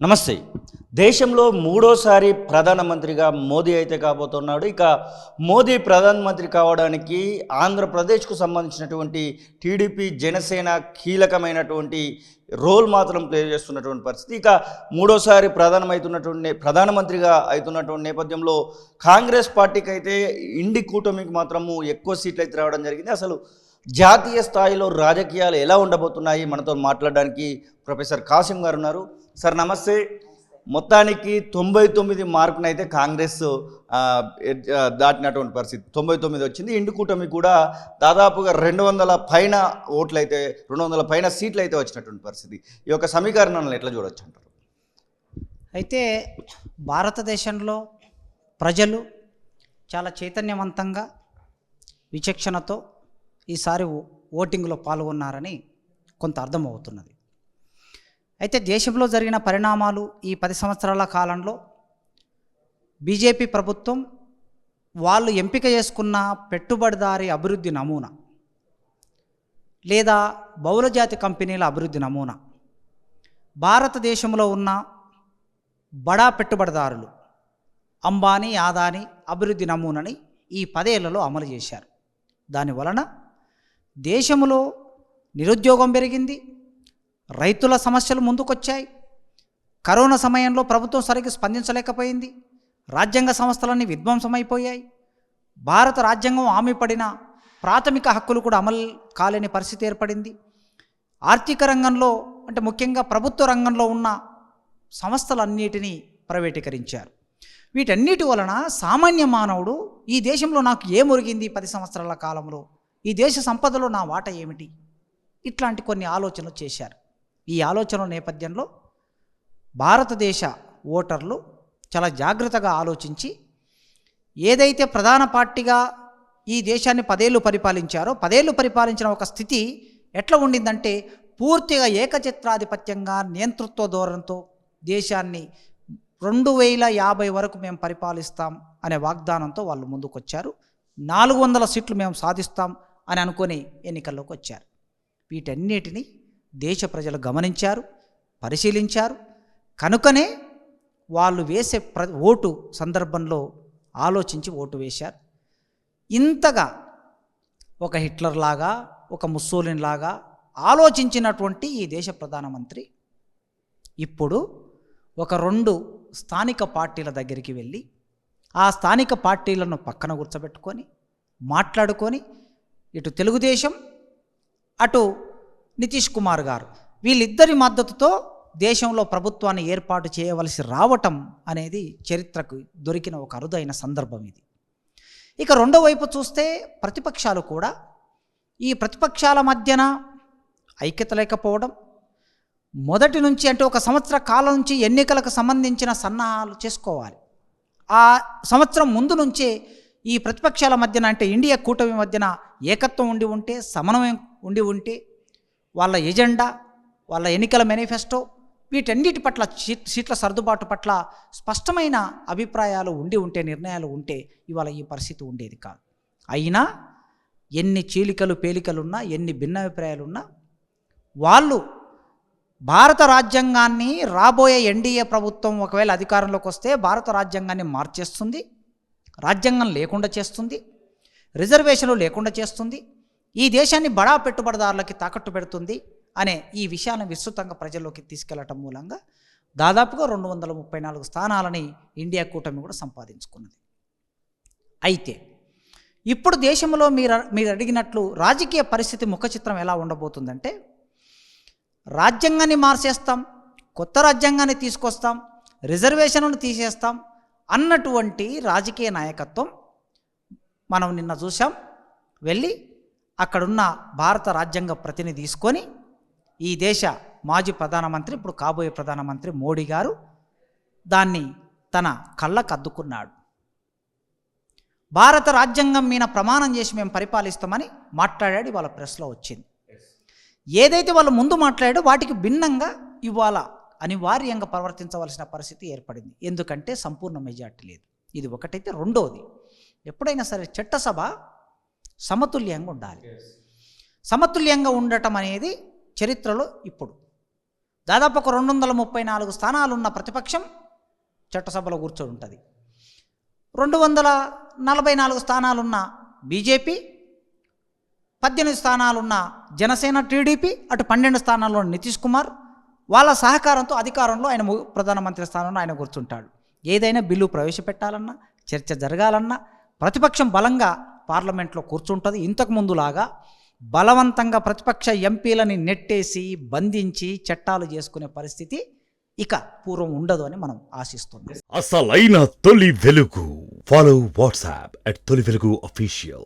నమస్తే. దేశంలో మూడోసారి ప్రధానమంత్రిగా మోదీ అయితే కాబోతున్నాడు. ఇక మోదీ ప్రధానమంత్రి కావడానికి ఆంధ్రప్రదేశ్కు సంబంధించినటువంటి టీడీపీ, జనసేన కీలకమైనటువంటి రోల్ మాత్రం ప్లే చేస్తున్నటువంటి పరిస్థితి. ఇక మూడోసారి ప్రధానమంత్రిగా అవుతున్నటువంటి నేపథ్యంలో కాంగ్రెస్ పార్టీకి అయితే ఇండి కూటమికి మాత్రము ఎక్కువ సీట్లు అయితే రావడం జరిగింది. అసలు జాతీయ స్థాయిలో రాజకీయాలు ఎలా ఉండబోతున్నాయి మనతో మాట్లాడడానికి ప్రొఫెసర్ కాసిం గారు ఉన్నారు. సార్ నమస్తే. మొత్తానికి 99 మార్కును అయితే కాంగ్రెస్ దాటినటువంటి పరిస్థితి, 99 వచ్చింది. ఇండి కూటమి కూడా దాదాపుగా 200 పైన ఓట్లు అయితే 200 పైన సీట్లు అయితే వచ్చినటువంటి పరిస్థితి. ఈ యొక్క సమీకరణాలను ఎట్లా చూడొచ్చు అంటారు? అయితే భారతదేశంలో ప్రజలు చాలా చైతన్యవంతంగా విచక్షణతో ఈసారి ఓటింగ్లో పాల్గొన్నారని కొంత అర్థమవుతున్నది. అయితే దేశంలో జరిగిన పరిణామాలు ఈ 10 సంవత్సరాల కాలంలో బీజేపీ ప్రభుత్వం వాళ్ళు ఎంపిక చేసుకున్న పెట్టుబడిదారీ అభివృద్ధి నమూనా లేదా బహుళజాతి కంపెనీల అభివృద్ధి నమూనా భారతదేశంలో ఉన్న బడా పెట్టుబడిదారులు అంబానీ, అదానీ అభివృద్ధి నమూనాని ఈ 10 ఏళ్లలో అమలు చేశారు. దానివలన దేశంలో నిరుద్యోగం పెరిగింది, రైతుల సమస్యలు ముందుకొచ్చాయి, కరోనా సమయంలో ప్రభుత్వం సరిగ్గా స్పందించలేకపోయింది, రాజ్యాంగ సంస్థలన్నీ విధ్వంసమైపోయాయి, భారత రాజ్యాంగం హామీ పడిన ప్రాథమిక హక్కులు కూడా అమలు కాలేని పరిస్థితి ఏర్పడింది. ఆర్థిక రంగంలో అంటే ముఖ్యంగా ప్రభుత్వ రంగంలో ఉన్న సంస్థలన్నిటినీ ప్రైవేటీకరించారు. వీటన్నిటి వలన సామాన్య మానవుడు ఈ దేశంలో నాకు ఏమొరిగింది 10 సంవత్సరాల కాలంలో, ఈ దేశ సంపదలో నా వాటా ఏమిటి, ఇట్లాంటి కొన్ని ఆలోచనలు చేశారు. ఈ ఆలోచనల నేపథ్యంలో భారతదేశ ఓటర్లు చాలా జాగ్రత్తగా ఆలోచించి ఏదైతే ప్రధాన పార్టీగా ఈ దేశాన్ని 10 ఏళ్ళు పరిపాలించారో 10 ఏళ్ళు పరిపాలించిన ఒక స్థితి ఎట్లా ఉండిందంటే పూర్తిగా ఏకఛత్రాధిపత్యంగా నియంతృత్వ ధోరణితో దేశాన్ని 2050 వరకు మేము పరిపాలిస్తాం అనే వాగ్దానంతో వాళ్ళు ముందుకొచ్చారు. 400 సీట్లు మేము సాధిస్తాం అని అనుకొని ఎన్నికల్లోకి వచ్చారు. వీటన్నిటిని దేశ ప్రజలు గమనించారు, పరిశీలించారు. కనుకనే వాళ్ళు వేసే ఓటు సందర్భంలో ఆలోచించి ఓటు వేశారు. ఇంతగా ఒక హిట్లర్ లాగా, ఒక ముస్సోలిన్ లాగా ఆలోచించినటువంటి ఈ దేశ ప్రధానమంత్రి ఇప్పుడు ఒక 2 స్థానిక పార్టీల దగ్గరికి వెళ్ళి ఆ స్థానిక పార్టీలను పక్కన కూర్చోబెట్టుకొని మాట్లాడుకొని ఇటు తెలుగుదేశం అటు నితీష్ కుమార్ గారు వీళ్ళిద్దరి మద్దతుతో దేశంలో ప్రభుత్వాన్ని ఏర్పాటు చేయవలసి రావటం అనేది చరిత్రకు దొరికిన ఒక అరుదైన సందర్భం ఇది. ఇక రెండో వైపు చూస్తే ప్రతిపక్షాలు కూడా ఈ ప్రతిపక్షాల మధ్యన ఐక్యత లేకపోవడం, మొదటి నుంచి అంటే ఒక సంవత్సర కాలం నుంచి ఎన్నికలకు సంబంధించిన సన్నాహాలు చేసుకోవాలి. ఆ సంవత్సరం ముందు నుంచే ఈ ప్రతిపక్షాల మధ్యన అంటే ఇండియా కూటమి మధ్యన ఏకత్వం ఉండి ఉంటే, సమన్వయం ఉండి ఉంటే, వాళ్ళ ఎజెండా, వాళ్ళ ఎన్నికల మేనిఫెస్టో వీటన్నిటి పట్ల సీట్ల సర్దుబాటు పట్ల స్పష్టమైన అభిప్రాయాలు ఉండి ఉంటే, నిర్ణయాలు ఉంటే ఇవాళ ఈ పరిస్థితి ఉండేది కాదు. అయినా ఎన్ని చీలికలు పేలికలున్నా, ఎన్ని భిన్నాభిప్రాయాలున్నా వాళ్ళు భారత రాజ్యాంగాన్ని రాబోయే ఎన్డీఏ ప్రభుత్వం ఒకవేళ అధికారంలోకి వస్తే భారత రాజ్యాంగాన్ని మార్చేస్తుంది, రాజ్యాంగం లేకుండా చేస్తుంది, రిజర్వేషన్లు లేకుండా చేస్తుంది, ఈ దేశాన్ని బడా పెట్టుబడిదారులకి తాకట్టు పెడుతుంది అనే ఈ విషయాన్ని విస్తృతంగా ప్రజల్లోకి తీసుకెళ్లటం మూలంగా దాదాపుగా 234 స్థానాలని ఇండియా కూటమి కూడా సంపాదించుకున్నది. అయితే ఇప్పుడు దేశంలో మీరు అడిగినట్లు రాజకీయ పరిస్థితి ముఖ చిత్రం ఎలా ఉండబోతుందంటే రాజ్యాంగాన్ని మార్చేస్తాం, కొత్త రాజ్యాంగాన్ని తీసుకొస్తాం, రిజర్వేషన్లను తీసేస్తాం అన్నటువంటి రాజకీయ నాయకత్వం మనం నిన్న చూసాం. వెళ్ళి అక్కడున్న భారత రాజ్యాంగ ప్రతినిధి తీసుకొని ఈ దేశ మాజీ ప్రధానమంత్రి ఇప్పుడు కాబోయే ప్రధానమంత్రి మోడీ గారు దాన్ని తన కళ్ళకు అద్దుకున్నాడు. భారత రాజ్యాంగం మీద ప్రమాణం చేసి మేము పరిపాలిస్తామని మాట్లాడాడు. ఇవాళ ప్రెస్లో వచ్చింది. ఏదైతే వాళ్ళు ముందు మాట్లాడాడో వాటికి భిన్నంగా ఇవాళ అనివార్యంగా ప్రవర్తించవలసిన పరిస్థితి ఏర్పడింది. ఎందుకంటే సంపూర్ణ మెజార్టీ లేదు. ఇది ఒకటైతే. రెండోది, ఎప్పుడైనా సరే చట్టసభ సమతుల్యంగా ఉండాలి. సమతుల్యంగా ఉండటం అనేది చరిత్రలో ఇప్పుడు దాదాపు ఒక 234 స్థానాలున్న ప్రతిపక్షం చట్టసభలో కూర్చొని ఉంటుంది. 244 స్థానాలున్న బీజేపీ, 18 స్థానాలున్న జనసేన టీడీపీ, అటు 12 స్థానాల్లో నితీష్ కుమార్, వాళ్ళ సహకారంతో అధికారంలో ఆయన ప్రధానమంత్రి స్థానంలో ఆయన కూర్చుంటాడు. ఏదైనా బిల్లు ప్రవేశపెట్టాలన్నా, చర్చ జరగాలన్నా ప్రతిపక్షం బలంగా పార్లమెంట్లో కూర్చుంటుంది. ఇంతకుముందులాగా బలవంతంగా ప్రతిపక్ష ఎంపీలని నెట్టేసి బంధించి చట్టాలు చేసుకునే పరిస్థితి ఇక పూర్వం ఉండదు అని మనం ఆశిస్తున్నాం. అసలైన తొలి వెలుగు. ఫాలో వాట్సాప్ @తొలి వెలుగు official.